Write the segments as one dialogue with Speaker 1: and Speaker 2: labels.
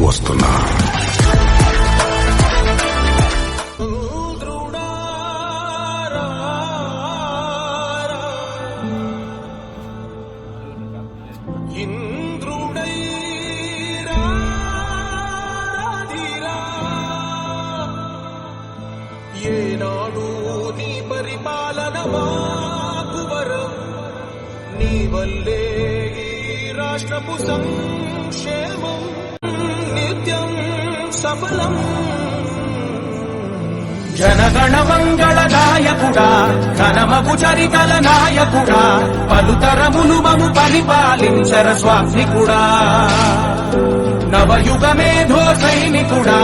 Speaker 1: వస్తున్నా.
Speaker 2: ఏనాడు నీ పరిపాలన మాకు వరం, నీ వల్లే ఈ రాష్ట్రపు సంక్షేమం నిత్యం సఫలం. జనగణ మంగళ నాయకుడా, ఘనమగు చరితల నాయకుడా, పలుతరములు మము పరిపాలించర స్వామికుడా. నవయుగ మేధో సైనికుడా,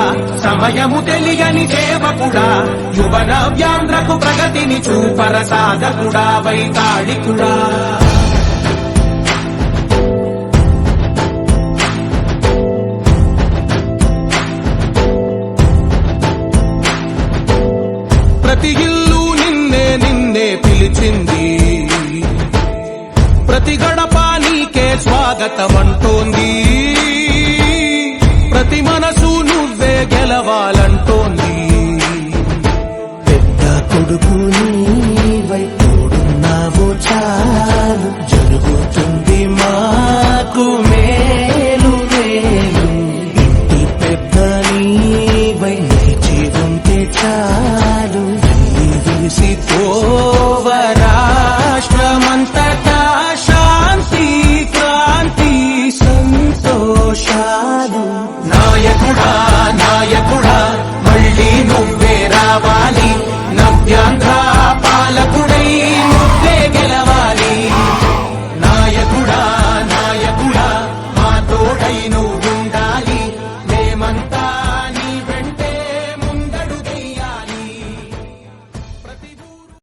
Speaker 2: సమయము తెలియని సేవకుడా, యువ నవ్యాంధ్రకు ప్రగతిని చూపర సాధకుడా, వైతాళికుడా. ప్రతి ఇల్లు నిన్నే నిన్నే పిలిచింది, ప్రతి గడప నీకే స్వాగతమంటోంది, ప్రతి మనసు నువ్వే గెలవాలంటోంది.
Speaker 3: పెద్ద కొడుకు నీవై తోడున్నావు చాలు, జరుగుతుంది మాకు మేలు మేలు. ఇంటి పెద్ద నీవై నిలిచి ఉంటే చాలు, విసి పోవ రాష్ట్రమంతటా శాంతి క్రాంతి సంతోషాలు.
Speaker 2: నాయకుడా